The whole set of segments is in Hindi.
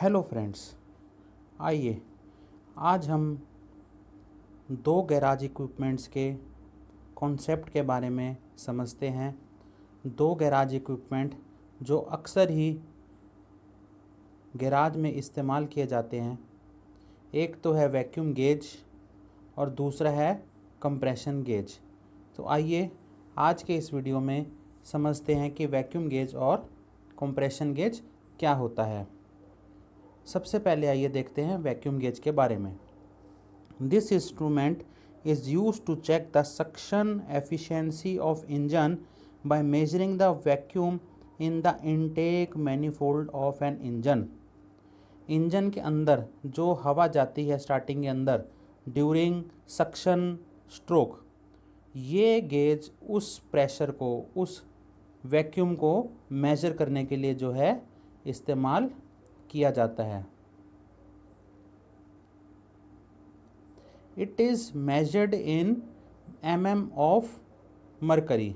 हेलो फ्रेंड्स, आइए आज हम दो गैराज इक्विपमेंट्स के कॉन्सेप्ट के बारे में समझते हैं। दो गैराज इक्विपमेंट जो अक्सर ही गैराज में इस्तेमाल किए जाते हैं, एक तो है वैक्यूम गेज और दूसरा है कंप्रेशन गेज। तो आइए आज के इस वीडियो में समझते हैं कि वैक्यूम गेज और कंप्रेशन गेज क्या होता है। सबसे पहले आइए देखते हैं वैक्यूम गेज के बारे में। This instrument is use to check the suction efficiency of engine by measuring the vacuum in the intake manifold of an engine. Engine के अंदर जो हवा जाती है स्टार्टिंग के अंदर ड्यूरिंग सक्शन स्ट्रोक, ये गेज उस प्रेशर को, उस वैक्यूम को मेजर करने के लिए जो है इस्तेमाल किया जाता है। It is measured in of mercury.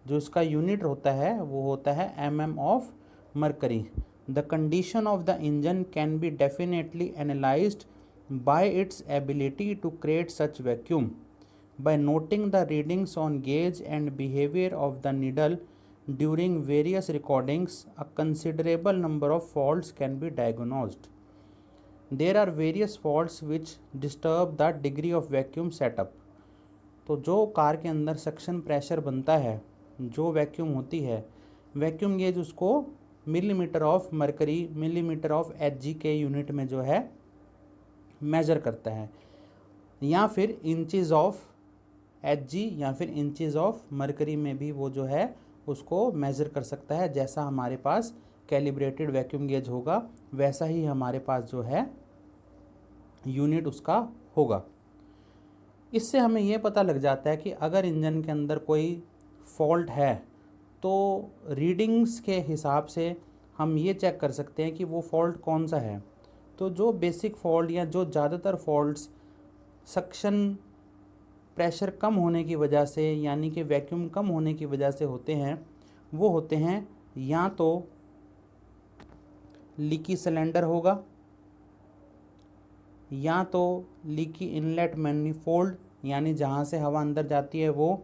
जो इसका यूनिट होता है वो होता है of mercury. The condition of the engine can be definitely analysed by its ability to create such vacuum. By noting the readings on gauge and behaviour of the needle during various recordings, a considerable number of faults can be diagnosed. There are various faults which disturb the degree of vacuum setup. तो जो कार के अंदर सक्शन प्रेशर बनता है, जो वैक्यूम होती है, वैक्यूम गेज उसको millimetre of mercury, millimetre of Hg के यूनिट में जो है मेजर करता है, या फिर इंचेस ऑफ एचजी या फिर इंचेस ऑफ मरकरी में भी वो जो है उसको मेज़र कर सकता है। जैसा हमारे पास कैलिब्रेटेड वैक्यूम गेज होगा वैसा ही हमारे पास जो है यूनिट उसका होगा। इससे हमें ये पता लग जाता है कि अगर इंजन के अंदर कोई फॉल्ट है तो रीडिंग्स के हिसाब से हम ये चेक कर सकते हैं कि वो फॉल्ट कौन सा है। तो जो बेसिक फॉल्ट या जो ज़्यादातर फॉल्ट्स सक्शन प्रेशर कम होने की वजह से, यानी कि वैक्यूम कम होने की वजह से होते हैं, वो होते हैं या तो लीकी सिलेंडर होगा, या तो लीकी इनलेट मैनिफोल्ड यानी जहाँ से हवा अंदर जाती है वो,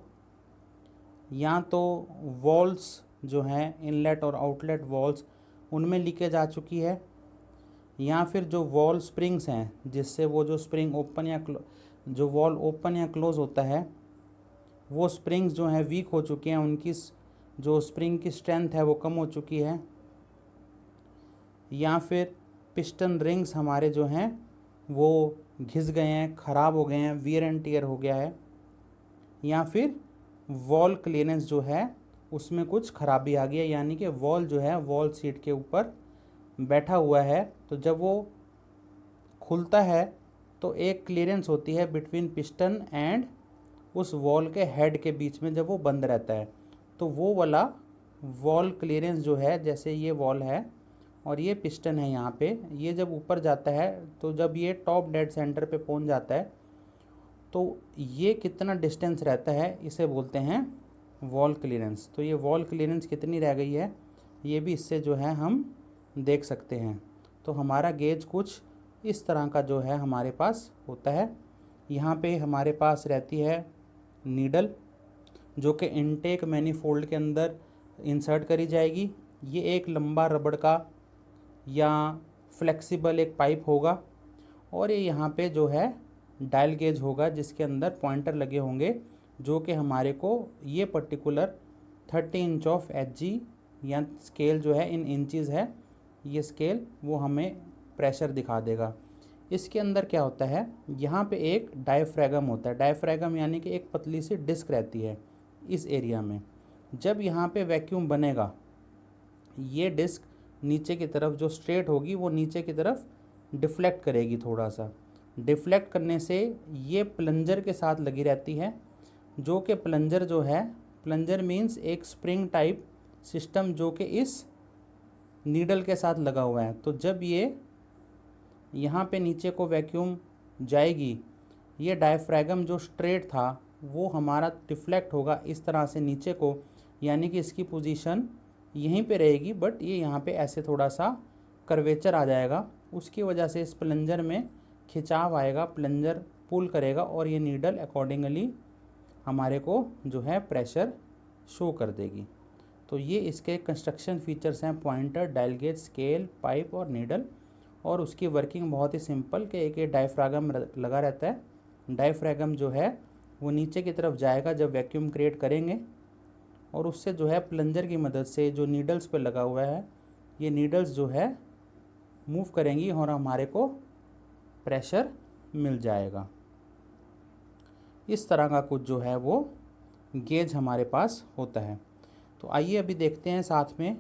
या तो वॉल्स जो हैं इनलेट और आउटलेट वॉल्स उनमें लीकेज आ चुकी है, या फिर जो वॉल स्प्रिंग्स हैं जिससे वो जो स्प्रिंग ओपन या जो वॉल ओपन या क्लोज़ होता है वो स्प्रिंग्स जो हैं वीक हो चुके हैं, उनकी जो स्प्रिंग की स्ट्रेंथ है वो कम हो चुकी है, या फिर पिस्टन रिंग्स हमारे जो हैं वो घिस गए हैं, ख़राब हो गए हैं, वियर एंड टियर हो गया है, या फिर वॉल क्लियरेंस जो है उसमें कुछ खराबी आ गई है, यानी कि वॉल जो है वॉल सीट के ऊपर बैठा हुआ है। तो जब वो खुलता है तो एक क्लियरेंस होती है बिटवीन पिस्टन एंड उस वॉल के हेड के बीच में, जब वो बंद रहता है तो वो वाला वॉल क्लियरेंस जो है, जैसे ये वॉल है और ये पिस्टन है यहाँ पे, ये जब ऊपर जाता है तो जब ये टॉप डेड सेंटर पे पहुँच जाता है तो ये कितना डिस्टेंस रहता है इसे बोलते हैं वॉल क्लियरेंस। तो ये वॉल क्लियरेंस कितनी रह गई है ये भी इससे जो है हम देख सकते हैं। तो हमारा गेज कुछ इस तरह का जो है हमारे पास होता है। यहाँ पे हमारे पास रहती है नीडल जो कि इनटेक मैनिफोल्ड के अंदर इंसर्ट करी जाएगी। ये एक लंबा रबड़ का या फ्लेक्सिबल एक पाइप होगा, और ये यहाँ पे जो है डायल गेज होगा जिसके अंदर पॉइंटर लगे होंगे जो कि हमारे को ये पर्टिकुलर 30 इंच ऑफ एचजी या स्केल जो है इन इंचेस है, ये स्केल वो हमें प्रेशर दिखा देगा। इसके अंदर क्या होता है, यहाँ पे एक डायफ्रैगम होता है। डायफ्रैगम यानी कि एक पतली सी डिस्क रहती है इस एरिया में। जब यहाँ पे वैक्यूम बनेगा ये डिस्क नीचे की तरफ जो स्ट्रेट होगी वो नीचे की तरफ डिफ्लेक्ट करेगी, थोड़ा सा डिफ्लेक्ट करने से ये प्लंजर के साथ लगी रहती है, जो कि प्लंजर जो है, प्लंजर मीन्स एक स्प्रिंग टाइप सिस्टम जो कि इस नीडल के साथ लगा हुआ है। तो जब ये यहाँ पे नीचे को वैक्यूम जाएगी, ये डायफ्रैगम जो स्ट्रेट था वो हमारा डिफ्लेक्ट होगा इस तरह से नीचे को, यानी कि इसकी पोजीशन यहीं पे रहेगी, बट ये यहाँ पे ऐसे थोड़ा सा कर्वेचर आ जाएगा, उसकी वजह से इस प्लंजर में खिंचाव आएगा, प्लंजर पुल करेगा और ये नीडल अकॉर्डिंगली हमारे को जो है प्रेशर शो कर देगी। तो ये इसके कंस्ट्रक्शन फीचर्स हैं, pointer, dial gauge, scale, pipe और नीडल। और उसकी वर्किंग बहुत ही सिंपल कि एक ये डायफ्रागम लगा रहता है। डायफ्रागम जो है वो नीचे की तरफ जाएगा जब वैक्यूम क्रिएट करेंगे, और उससे जो है प्लंजर की मदद से जो नीडल्स पे लगा हुआ है, ये नीडल्स जो है मूव करेंगी और हमारे को प्रेशर मिल जाएगा। इस तरह का कुछ जो है वो गेज हमारे पास होता है। तो आइए अभी देखते हैं साथ में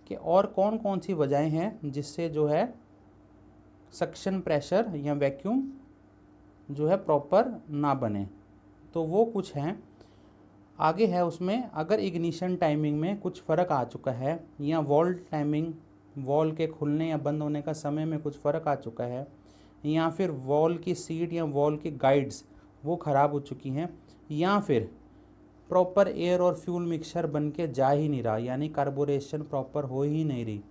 कि और कौन कौन सी वजहें हैं जिससे जो है सक्शन प्रेशर या वैक्यूम जो है प्रॉपर ना बने। तो वो कुछ हैं, आगे है उसमें। अगर इग्निशन टाइमिंग में कुछ फ़र्क आ चुका है, या वॉल्व टाइमिंग, वॉल्व के खुलने या बंद होने का समय में कुछ फ़र्क आ चुका है, या फिर वॉल्व की सीट या वॉल्व की गाइड्स वो ख़राब हो चुकी हैं, या फिर प्रॉपर एयर और फ्यूल मिक्सचर बन के जा ही नहीं रहा, यानी कार्बोरेशन प्रॉपर हो ही नहीं रही,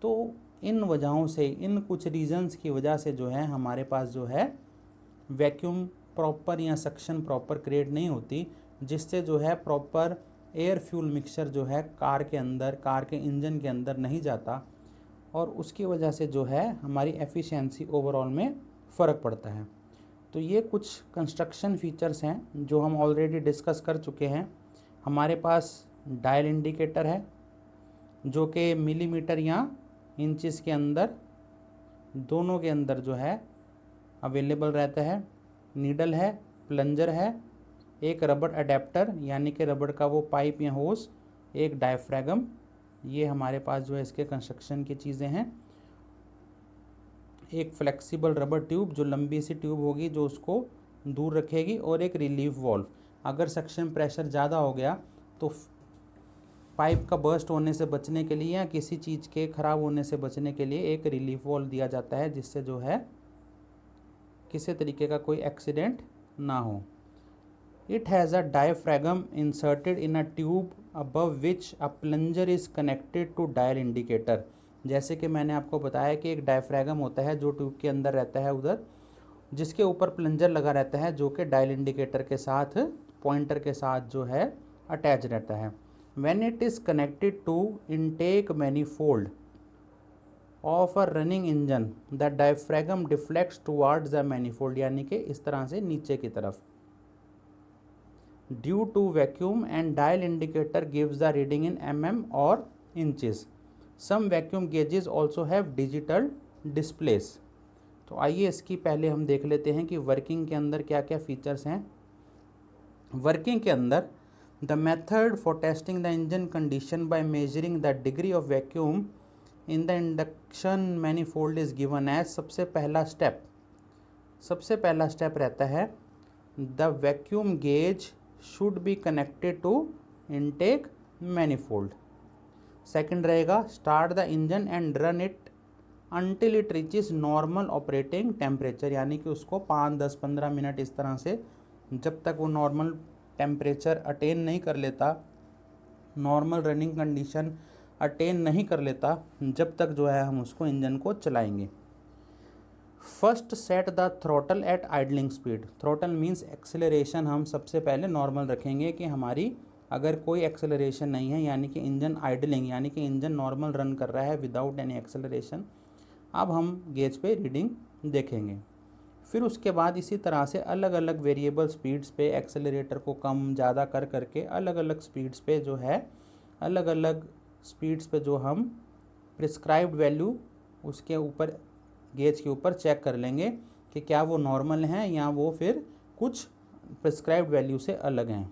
तो इन वजहों से, इन कुछ रीजंस की वजह से जो है हमारे पास जो है वैक्यूम प्रॉपर या सक्शन प्रॉपर क्रिएट नहीं होती, जिससे जो है प्रॉपर एयर फ्यूल मिक्सचर जो है कार के अंदर, कार के इंजन के अंदर नहीं जाता, और उसकी वजह से जो है हमारी एफिशिएंसी ओवरऑल में फ़र्क पड़ता है। तो ये कुछ कंस्ट्रक्शन फीचर्स हैं जो हम ऑलरेडी डिस्कस कर चुके हैं। हमारे पास डायल इंडिकेटर है जो कि मिलीमीटर या इंचेस के अंदर, दोनों के अंदर जो है अवेलेबल रहता है। नीडल है, प्लंजर है, एक रबड़ अडेप्टर यानी कि रबड़ का वो पाइप या होस, एक डायफ्रागम, ये हमारे पास जो है इसके कंस्ट्रक्शन की चीज़ें हैं। एक फ्लेक्सिबल रबर ट्यूब जो लंबी सी ट्यूब होगी जो उसको दूर रखेगी, और एक रिलीफ वॉल्व। अगर सक्शन प्रेशर ज़्यादा हो गया तो पाइप का बर्स्ट होने से बचने के लिए या किसी चीज़ के ख़राब होने से बचने के लिए एक रिलीफ वॉल्व दिया जाता है, जिससे जो है किसी तरीके का कोई एक्सीडेंट ना हो। It has a diaphragm inserted in a tube above which a plunger is connected to dial indicator। जैसे कि मैंने आपको बताया कि एक डायफ्रागम होता है जो ट्यूब के अंदर रहता है उधर, जिसके ऊपर प्लंजर लगा रहता है जो कि डायल इंडिकेटर के साथ, पॉइंटर के साथ जो है अटैच रहता है। When it is connected to intake manifold of a running engine, the diaphragm deflects towards the manifold, यानी कि इस तरह से नीचे की तरफ। Due to vacuum, and dial indicator gives the reading in mm or inches. Some vacuum gauges also have digital displays। तो आइए इसकी पहले हम देख लेते हैं कि वर्किंग के अंदर क्या क्या फीचर्स हैं। वर्किंग के अंदर the method for testing the engine condition by measuring the degree of vacuum in the induction manifold is given as. सबसे पहला स्टेप रहता है the vacuum gauge should be connected to intake manifold। Second रहेगा start the engine and run it until it reaches normal operating temperature, यानी कि उसको 5, 10, 15 मिनट इस तरह से जब तक वो नॉर्मल टेम्परेचर अटेन नहीं कर लेता, नॉर्मल रनिंग कंडीशन अटेन नहीं कर लेता, जब तक जो है हम उसको इंजन को चलाएंगे। First set the throttle at idling speed. Throttle means acceleration हम सबसे पहले नॉर्मल रखेंगे कि हमारी अगर कोई एक्सेलरेशन नहीं है, यानी कि इंजन आइडलिंग, यानी कि इंजन नॉर्मल रन कर रहा है विदाउट एनी एक्सेलरेशन। अब हम गेज पे रीडिंग देखेंगे। फिर उसके बाद इसी तरह से अलग अलग वेरिएबल स्पीड्स पे एक्सेलरेटर को कम ज़्यादा कर करके अलग अलग स्पीड्स पे जो है, अलग अलग स्पीड्स पे जो हम प्रिस्क्राइब्ड वैल्यू उसके ऊपर, गेज के ऊपर चेक कर लेंगे कि क्या वो नॉर्मल हैं या वो फिर कुछ प्रिस्क्राइब्ड वैल्यू से अलग हैं।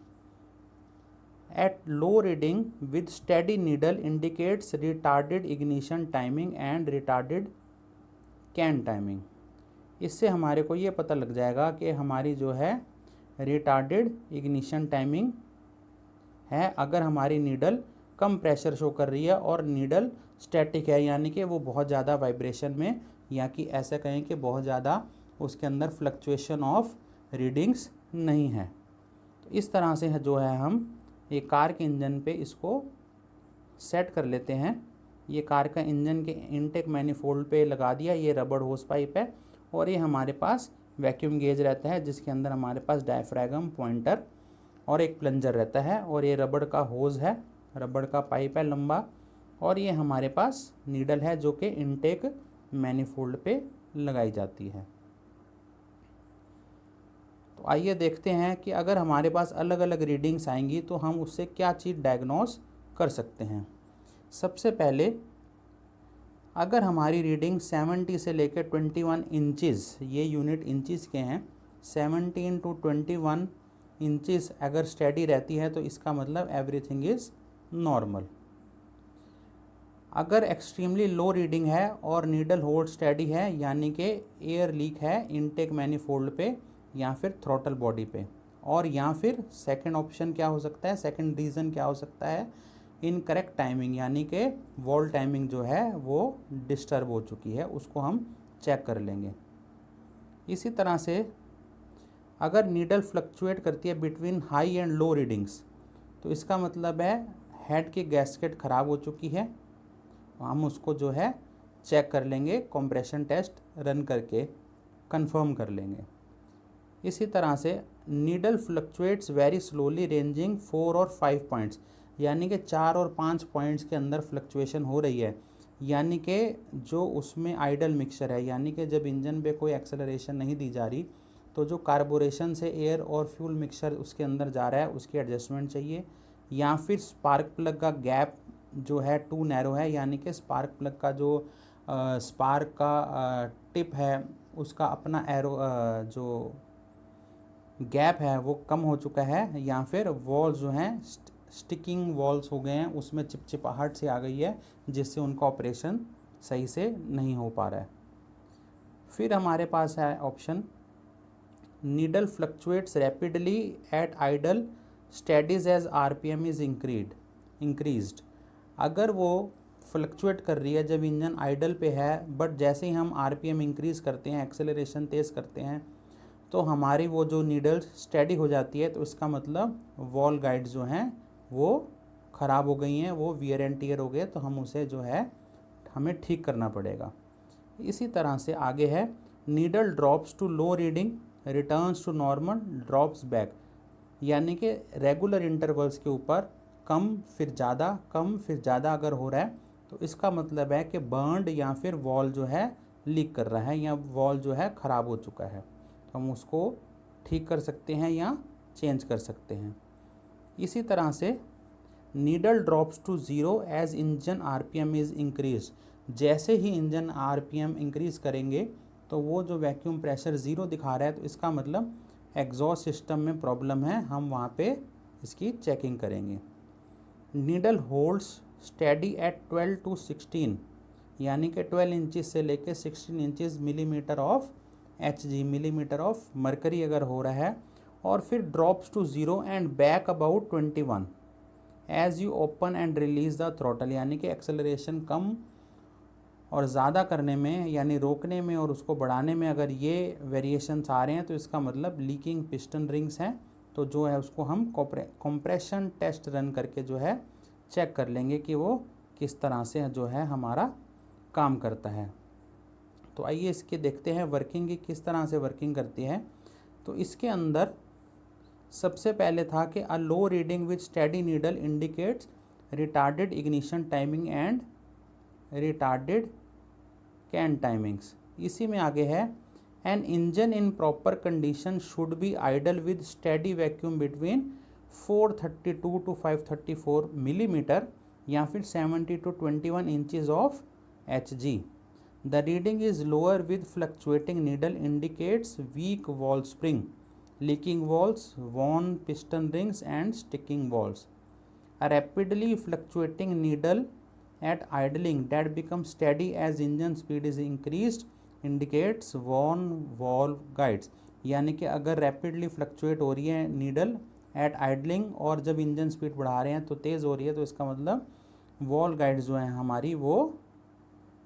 At low reading with steady needle indicates retarded ignition timing and retarded can timing. इससे हमारे को ये पता लग जाएगा कि हमारी जो है रिटार्डेड इग्निशन टाइमिंग है अगर हमारी नीडल कम प्रेशर शो कर रही है और नीडल स्टैटिक है, यानी कि वो बहुत ज़्यादा वाइब्रेशन में, या कि ऐसा कहें कि बहुत ज़्यादा उसके अंदर फ्लक्चुएशन ऑफ रीडिंग्स नहीं है। तो इस तरह से जो है हम एक कार के इंजन पे इसको सेट कर लेते हैं ये कार का इंजन के इनटेक मैनिफोल्ड पे लगा दिया, ये रबड़ होस पाइप है, और ये हमारे पास वैक्यूम गेज रहता है जिसके अंदर हमारे पास डायफ्रैगम, पॉइंटर और एक प्लंजर रहता है, और ये रबड़ का होज है, रबड़ का पाइप है लंबा, और ये हमारे पास नीडल है जो कि इनटेक मैनिफोल्ड पे लगाई जाती है। तो आइए देखते हैं कि अगर हमारे पास अलग अलग रीडिंग्स आएंगी तो हम उससे क्या चीज़ डायग्नोस कर सकते हैं। सबसे पहले अगर हमारी रीडिंग 70 से लेकर 21 इंचज़, ये यूनिट इंचज़ के हैं, 17 to 21 इंचज़ अगर स्टडी रहती है तो इसका मतलब एवरीथिंग इज़ नॉर्मल। अगर एक्सट्रीमली लो रीडिंग है और नीडल होल्ड स्टडी है, यानी कि एयर लीक है इनटेक मैनिफोल्ड पे या फिर थ्रॉटल बॉडी पे, और या फिर सेकंड ऑप्शन क्या हो सकता है, सेकंड रीज़न क्या हो सकता है, इनकरेक्ट टाइमिंग, यानी कि वॉल टाइमिंग जो है वो डिस्टर्ब हो चुकी है, उसको हम चेक कर लेंगे। इसी तरह से अगर नीडल फ्लक्चुएट करती है between high and low readings तो इसका मतलब है हेड की गैस्केट ख़राब हो चुकी है, हम उसको जो है चेक कर लेंगे, कंप्रेशन टेस्ट रन करके कंफर्म कर लेंगे। इसी तरह से needle fluctuates very slowly ranging 4 और 5 पॉइंट्स, यानी कि 4 और 5 पॉइंट्स के अंदर फ्लक्चुएशन हो रही है, यानी कि जो उसमें आइडल मिक्सचर है, यानी कि जब इंजन पे कोई एक्सेलरेशन नहीं दी जा रही तो जो कार्बोरेशन से एयर और फ्यूल मिक्सचर उसके अंदर जा रहा है उसकी एडजस्टमेंट चाहिए, या फिर स्पार्क प्लग का गैप जो है टू नैरो है, यानी कि स्पार्क प्लग का जो स्पार्क का टिप है उसका अपना एरो जो गैप है वो कम हो चुका है, या फिर वॉल्स जो हैं स्टिकिंग वॉल्स हो गए हैं, उसमें चिपचिपाहट से आ गई है जिससे उनका ऑपरेशन सही से नहीं हो पा रहा है। फिर हमारे पास है option needle fluctuates rapidly at idle steadies as RPM is increased. अगर वो फ्लक्चुएट कर रही है जब इंजन आइडल पे है, बट जैसे ही हम आरपीएम इंक्रीज़ करते हैं, एक्सेलरेशन तेज़ करते हैं, तो हमारी वो जो नीडल स्टेडी हो जाती है, तो इसका मतलब वॉल गाइड्स जो हैं वो ख़राब हो गई हैं, वो वियर एंड टियर हो गए, तो हम उसे जो है हमें ठीक करना पड़ेगा। इसी तरह से आगे है needle drops to low reading returns to normal drops back, यानी कि रेगुलर इंटरवल्स के ऊपर कम फिर ज़्यादा, कम फिर ज़्यादा अगर हो रहा है तो इसका मतलब है कि बर्न्ड या फिर वॉल जो है लीक कर रहा है, या वॉल जो है ख़राब हो चुका है, तो हम उसको ठीक कर सकते हैं या चेंज कर सकते हैं। इसी तरह से needle drops to zero as engine RPM is increase, जैसे ही इंजन आरपीएम इंक्रीज़ करेंगे तो वो जो वैक्यूम प्रेशर ज़ीरो दिखा रहा है तो इसका मतलब एग्जॉस्ट सिस्टम में प्रॉब्लम है, हम वहाँ पे इसकी चेकिंग करेंगे। Needle holds steady at 12 to 16, यानी कि 12 इंचज़ से लेके 16 inches millimetre of HG, millimetre of mercury अगर हो रहा है, और फिर drops to zero and back about 21 as you open and release the throttle, यानी कि एक्सेलरेशन कम और ज़्यादा करने में, यानी रोकने में और उसको बढ़ाने में अगर ये वेरिएशंस आ रहे हैं तो इसका मतलब लीकिंग पिस्टन रिंग्स हैं, तो जो है उसको हम कंप्रेशन टेस्ट रन करके जो है चेक कर लेंगे कि वो किस तरह से जो है हमारा काम करता है। तो आइए इसके देखते हैं वर्किंग की किस तरह से वर्किंग करती है। तो इसके अंदर सबसे पहले था कि a low reading with steady needle indicates retarded ignition timing and retarded cam timings. इसी में आगे है an engine in proper condition should be idle with steady vacuum between 432 to 534 millimetre, या फिर 70 to 21 inches of HG। The reading is lower with fluctuating needle indicates weak valve spring, leaking valves, worn piston rings and sticking valves. A rapidly fluctuating needle at idling that becomes steady as engine speed is increased indicates worn valve guides, यानी कि अगर रैपिडली फ्लक्चुएट हो रही है नीडल एट आइडलिंग और जब इंजन स्पीड बढ़ा रहे हैं तो तेज़ हो रही है, तो इसका मतलब वॉल गाइड्स जो हैं हमारी वो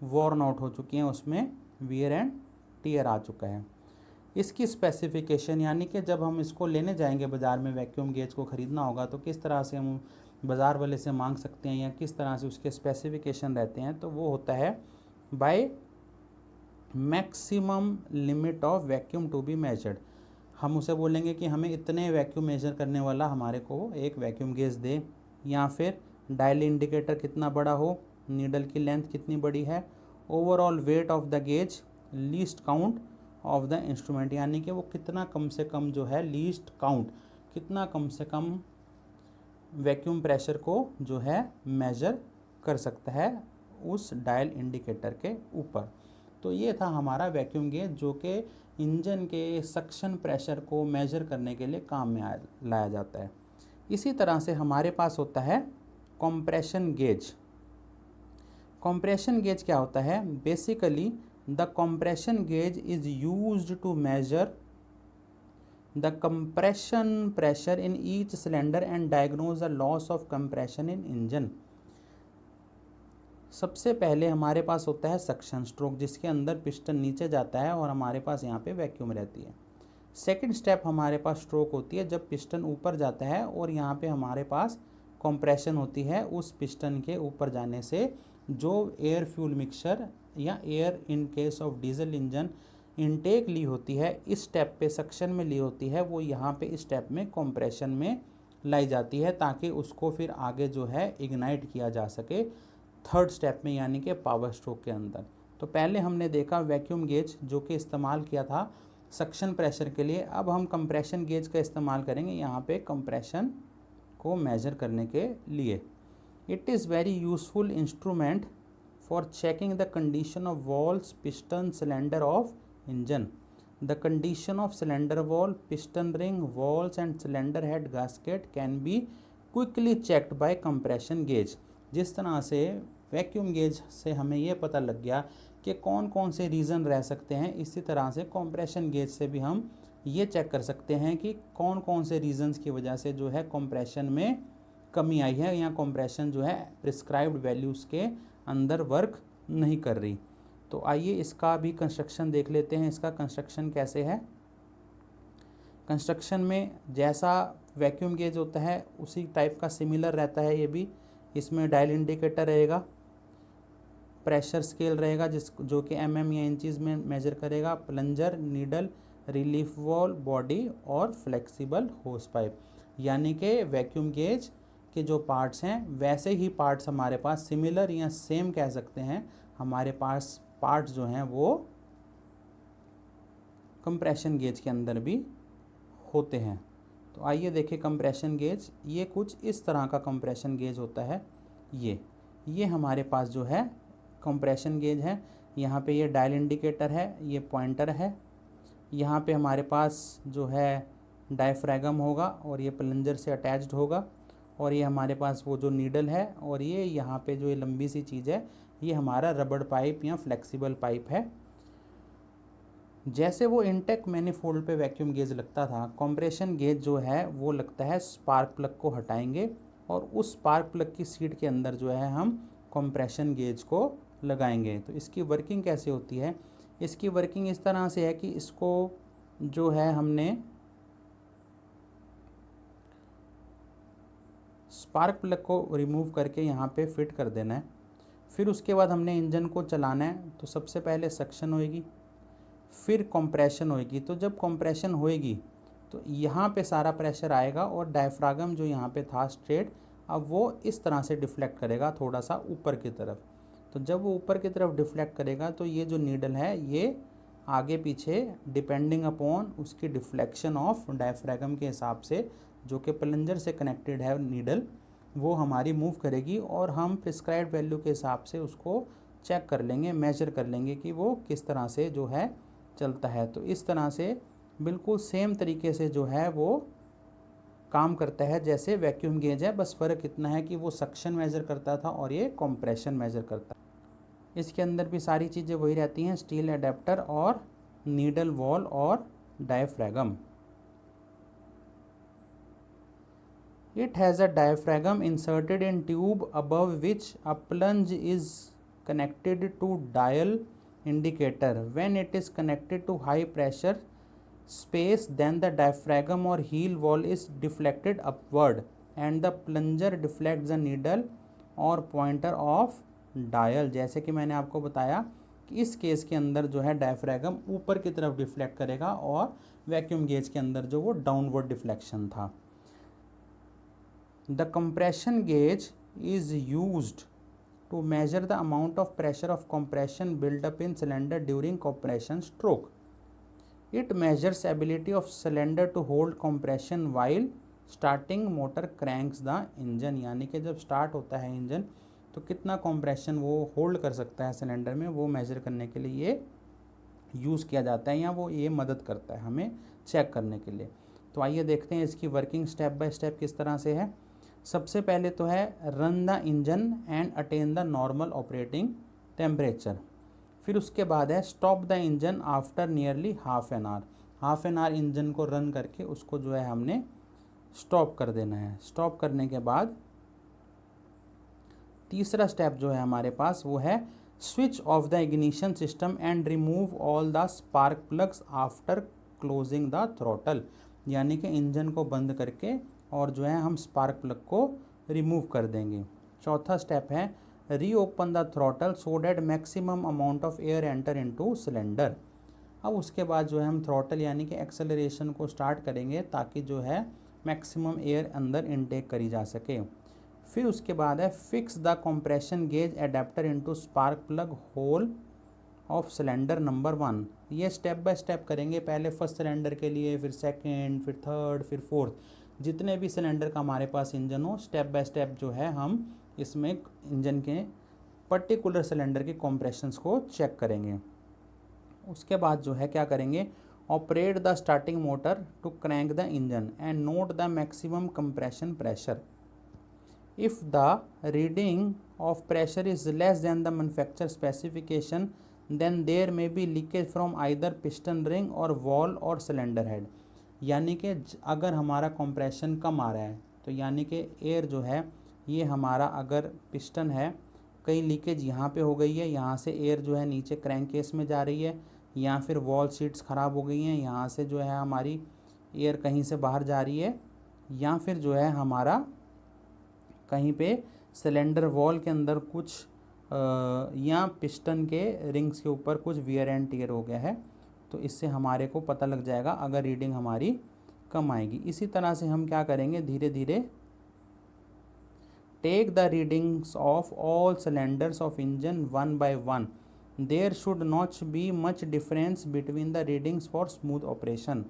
वॉर्न आउट हो चुकी हैं, उसमें वियर एंड टियर आ चुका है। इसकी स्पेसिफिकेशन, यानी कि जब हम इसको लेने जाएंगे बाज़ार में, वैक्यूम गेज को ख़रीदना होगा तो किस तरह से हम बाज़ार वाले से मांग सकते हैं या किस तरह से उसके स्पेसिफिकेशन रहते हैं, तो वो होता है by maximum limit of vacuum to be measured. हम उसे बोलेंगे कि हमें इतने वैक्यूम मेजर करने वाला हमारे को एक वैक्यूम गेज दे, या फिर डायल इंडिकेटर कितना बड़ा हो, नीडल की लेंथ कितनी बड़ी है, overall weight of the gauge, least count of the instrument, यानी कि वो कितना कम से कम जो है लीस्ट काउंट, कितना कम से कम वैक्यूम प्रेशर को जो है मेजर कर सकता है उस डायल इंडिकेटर के ऊपर। तो ये था हमारा वैक्यूम गेज, जो कि इंजन के सक्शन प्रेशर को मेजर करने के लिए काम में लाया जाता है। इसी तरह से हमारे पास होता है कंप्रेशन गेज। कंप्रेशन गेज क्या होता है? Basically the compression gauge is used to measure the compression pressure in each cylinder and diagnose the loss of compression in engine. सबसे पहले हमारे पास होता है सक्शन स्ट्रोक, जिसके अंदर पिस्टन नीचे जाता है और हमारे पास यहाँ पे वैक्यूम रहती है। सेकंड स्टेप हमारे पास स्ट्रोक होती है जब पिस्टन ऊपर जाता है और यहाँ पे हमारे पास कंप्रेशन होती है। उस पिस्टन के ऊपर जाने से जो एयर फ्यूल मिक्सचर या air in case of diesel engine intake ली होती है, इस स्टेप पे सक्शन में ली होती है, वो यहाँ पे इस स्टेप में कंप्रेशन में लाई जाती है, ताकि उसको फिर आगे जो है इग्नाइट किया जा सके थर्ड स्टेप में, यानी कि पावर स्ट्रोक के अंदर। तो पहले हमने देखा वैक्यूम गेज जो कि इस्तेमाल किया था सक्शन प्रेशर के लिए। अब हम कंप्रेशन गेज का इस्तेमाल करेंगे यहाँ पे कंप्रेशन को मेजर करने के लिए। It is very useful instrument for checking the condition of walls, piston, cylinder of engine. The condition of cylinder wall, piston ring, walls and cylinder head gasket can be quickly checked by compression gauge। जिस तरह से वैक्यूम गेज से हमें ये पता लग गया कि कौन कौन से रीज़न रह सकते हैं, इसी तरह से कंप्रेशन गेज से भी हम ये चेक कर सकते हैं कि कौन कौन से रीज़न्स की वजह से जो है कंप्रेशन में कमी आई है या कंप्रेशन जो है प्रिस्क्राइब्ड वैल्यूज़ के अंदर वर्क नहीं कर रही। तो आइए इसका भी कंस्ट्रक्शन देख लेते हैं। इसका कंस्ट्रक्शन कैसे है? कंस्ट्रक्शन में जैसा वैक्यूम गेज होता है उसी टाइप का सिमिलर रहता है ये भी। इसमें डायल इंडिकेटर रहेगा, प्रेशर स्केल रहेगा जो कि mm या इंचज़ में मेजर करेगा, plunger, needle, relief wall, body और फ्लेक्सिबल होस पाइप। यानी कि वैक्यूम गेज के जो पार्ट्स हैं वैसे ही पार्ट्स हमारे पास सिमिलर या सेम कह सकते हैं हमारे पास पार्ट्स जो हैं वो कंप्रेशन गेज के अंदर भी होते हैं। तो आइए देखें कंप्रेशन गेज। ये कुछ इस तरह का कंप्रेशन गेज होता है। ये हमारे पास जो है कंप्रेशन गेज है। यहाँ पे ये डायल इंडिकेटर है, ये पॉइंटर है, यहाँ पे हमारे पास जो है डायफ्रैगम होगा और ये प्लंजर से अटैच्ड होगा, और ये हमारे पास वो जो नीडल है, और ये यहाँ पे जो ये लंबी सी चीज़ है ये हमारा रबड़ पाइप या फ्लेक्सिबल पाइप है। जैसे वो इंटेक मैनिफोल्ड पे वैक्यूम गेज लगता था, कंप्रेशन गेज जो है वो लगता है स्पार्क प्लग को हटाएंगे और उस स्पार्क प्लग की सीट के अंदर जो है हम कंप्रेशन गेज को लगाएंगे। तो इसकी वर्किंग कैसे होती है? इसकी वर्किंग इस तरह से है कि इसको जो है हमने स्पार्क प्लग को रिमूव करके यहाँ पे फिट कर देना है। फिर उसके बाद हमने इंजन को चलाना है। तो सबसे पहले सक्शन होएगी, फिर कंप्रेशन होएगी। तो जब कंप्रेशन होएगी तो यहाँ पे सारा प्रेशर आएगा और डायफ्रागम जो यहाँ पे था स्ट्रेट, अब वो इस तरह से डिफ्लेक्ट करेगा थोड़ा सा ऊपर की तरफ। तो जब वो ऊपर की तरफ डिफ्लेक्ट करेगा तो ये जो नीडल है ये आगे पीछे डिपेंडिंग अपॉन उसकी डिफ्लेक्शन ऑफ डायफ्रागम के हिसाब से, जो कि प्लंजर से कनेक्टेड है नीडल, वो हमारी मूव करेगी और हम प्रिस्क्राइब्ड वैल्यू के हिसाब से उसको चेक कर लेंगे, मेजर कर लेंगे कि वो किस तरह से जो है चलता है। तो इस तरह से बिल्कुल सेम तरीके से जो है वो काम करता है जैसे वैक्यूम गेज है, बस फ़र्क इतना है कि वो सक्शन मेजर करता था और ये कंप्रेशन मेजर करता है। इसके अंदर भी सारी चीज़ें वही रहती हैं, स्टील एडेप्टर और नीडल वॉल और diaphragm. It has a diaphragm inserted in tube above which a plunge is connected to dial indicator. When it is connected to high pressure space, then the diaphragm or heel wall is deflected upward and the plunger deflect the needle और पॉइंटर ऑफ डायल। जैसे कि मैंने आपको बताया कि इस केस के अंदर जो है डायफ्रैगम ऊपर की तरफ डिफ्लेक्ट करेगा और वैक्यूम गेज के अंदर जो वो डाउनवर्ड डिफ्लेक्शन था। The compression gauge is used to measure the amount of pressure of compression built up in cylinder during compression stroke. It measures ability of cylinder to hold compression while starting motor cranks the engine। यानी कि जब स्टार्ट होता है इंजन तो कितना कंप्रेशन वो होल्ड कर सकता है सिलेंडर में, वो मेजर करने के लिए ये यूज़ किया जाता है या वो ये मदद करता है हमें चेक करने के लिए। तो आइए देखते हैं इसकी वर्किंग स्टेप बाय स्टेप किस तरह से है। सबसे पहले तो है run the engine and attain the normal operating temperature. फिर उसके बाद है stop the engine after nearly half an hour. Half an hour engine को रन करके उसको जो है हमने स्टॉप कर देना है। स्टॉप करने के बाद तीसरा स्टेप जो है हमारे पास वो है switch off the ignition system and remove all the spark plugs after closing the throttle. यानी कि इंजन को बंद करके और जो है हम स्पार्क प्लग को रिमूव कर देंगे। चौथा स्टेप है reopen the throttle so that maximum amount of air enter into cylinder. अब उसके बाद जो है हम थ्रॉटल यानी कि एक्सेलरेशन को स्टार्ट करेंगे ताकि जो है मैक्सिमम एयर अंदर इनटेक करी जा सके। फिर उसके बाद है fix the compression gauge adapter into spark plug hole of cylinder number 1। ये स्टेप बाय स्टेप करेंगे, पहले फर्स्ट सिलेंडर के लिए, फिर सेकेंड, फिर थर्ड, फिर फोर्थ, जितने भी सिलेंडर का हमारे पास इंजन हो स्टेप बाय स्टेप जो है हम इसमें इंजन के पर्टिकुलर सिलेंडर के कॉम्प्रेशंस को चेक करेंगे। उसके बाद जो है क्या करेंगे, operate the starting motor to crank the engine and note the maximum compression pressure. If the reading of pressure is less than the manufacture specification then there may be leakage from either piston ring और वॉल और सिलेंडर हेड। यानी कि अगर हमारा कंप्रेशन कम आ रहा है तो यानी कि एयर जो है ये हमारा अगर पिस्टन है कहीं लीकेज यहाँ पे हो गई है, यहाँ से एयर जो है नीचे क्रैंक केस में जा रही है, या फिर वॉल सीट्स ख़राब हो गई हैं, यहाँ से जो है हमारी एयर कहीं से बाहर जा रही है, या फिर जो है हमारा कहीं पे सिलेंडर वॉल के अंदर कुछ या पिस्टन के रिंग्स के ऊपर कुछ वियर एंड टियर हो गया है, तो इससे हमारे को पता लग जाएगा अगर रीडिंग हमारी कम आएगी। इसी तरह से हम क्या करेंगे, धीरे धीरे take the readings of all cylinders of engine one by one. There should not be much difference between the readings for smooth operation.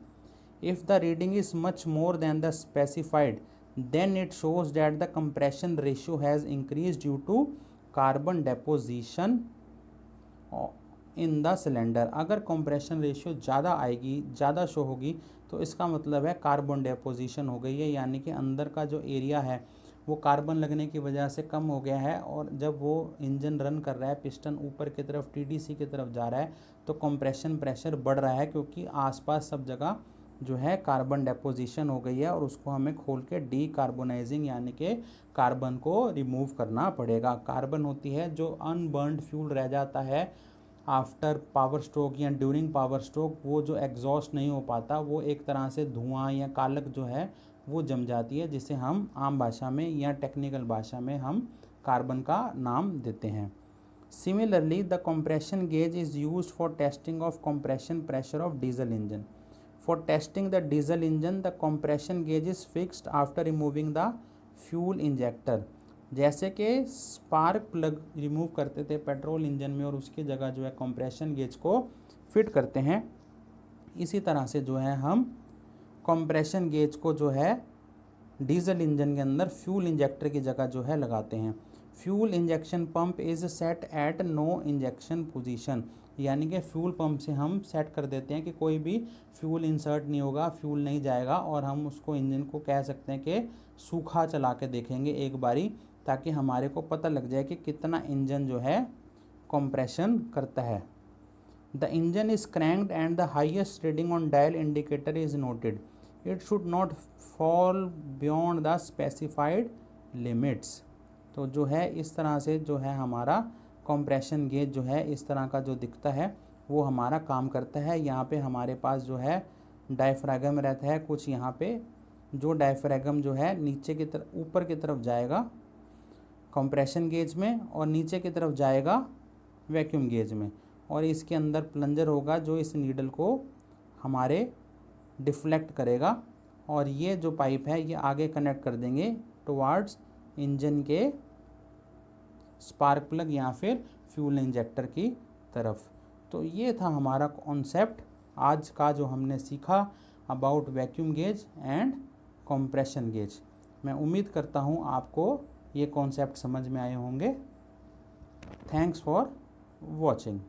If the reading is much more than the specified then it shows that the compression ratio has increase due to carbon deposition in the cylinder. अगर कंप्रेशन रेशियो ज़्यादा आएगी, ज़्यादा शो होगी, तो इसका मतलब है कार्बन डेपोजिशन हो गई है, यानी कि अंदर का जो एरिया है वो कार्बन लगने की वजह से कम हो गया है, और जब वो इंजन रन कर रहा है, पिस्टन ऊपर की तरफ टीडीसी की तरफ जा रहा है, तो कंप्रेशन प्रेशर बढ़ रहा है क्योंकि आसपास सब जगह जो है कार्बन डेपोजिशन हो गई है, और उसको हमें खोल के डीकार्बोनाइजिंग यानी कि कार्बन को रिमूव करना पड़ेगा। कार्बन होती है जो अनबर्न्ड फ्यूल रह जाता है आफ्टर पावर स्ट्रोक या ड्यूरिंग पावर स्ट्रोक, वो जो एग्जॉस्ट नहीं हो पाता, वो एक तरह से धुआं या कालक जो है वो जम जाती है, जिसे हम आम भाषा में या टेक्निकल भाषा में हम कार्बन का नाम देते हैं। Similarly the compression gauge is used for testing of compression pressure of diesel engine. For testing the diesel engine the compression gauge is fixed after removing the fuel injector. जैसे कि स्पार्क प्लग रिमूव करते थे पेट्रोल इंजन में और उसकी जगह जो है कंप्रेशन गेज को फिट करते हैं, इसी तरह से जो है हम कंप्रेशन गेज को जो है डीजल इंजन के अंदर फ्यूल इंजेक्टर की जगह जो है लगाते हैं। Fuel injection pump is set at no injection position. यानी कि फ्यूल पंप से हम सेट कर देते हैं कि कोई भी फ्यूल इंसर्ट नहीं होगा, फ्यूल नहीं जाएगा, और हम उसको इंजन को कह सकते हैं कि सूखा चला के देखेंगे एक बारी, ताकि हमारे को पता लग जाए कि कितना इंजन जो है कंप्रेशन करता है। The engine is cranked and the highest reading on dial indicator is noted. It should not fall beyond the specified limits. तो जो है इस तरह से जो है हमारा कंप्रेशन गेज जो है इस तरह का जो दिखता है वो हमारा काम करता है। यहाँ पे हमारे पास जो है डायफ्रागम रहता है, कुछ यहाँ पे जो डायफ्रागम जो है नीचे की तरफ ऊपर की तरफ जाएगा कंप्रेशन गेज में और नीचे की तरफ जाएगा वैक्यूम गेज में, और इसके अंदर प्लंजर होगा जो इस नीडल को हमारे डिफ्लेक्ट करेगा, और ये जो पाइप है ये आगे कनेक्ट कर देंगे टुवार्ड्स इंजन के स्पार्क प्लग या फिर फ्यूल इंजेक्टर की तरफ। तो ये था हमारा कॉन्सेप्ट आज का जो हमने सीखा about vacuum gauge and compression gauge. मैं उम्मीद करता हूँ आपको ये कॉन्सेप्ट समझ में आए होंगे। Thanks for watching.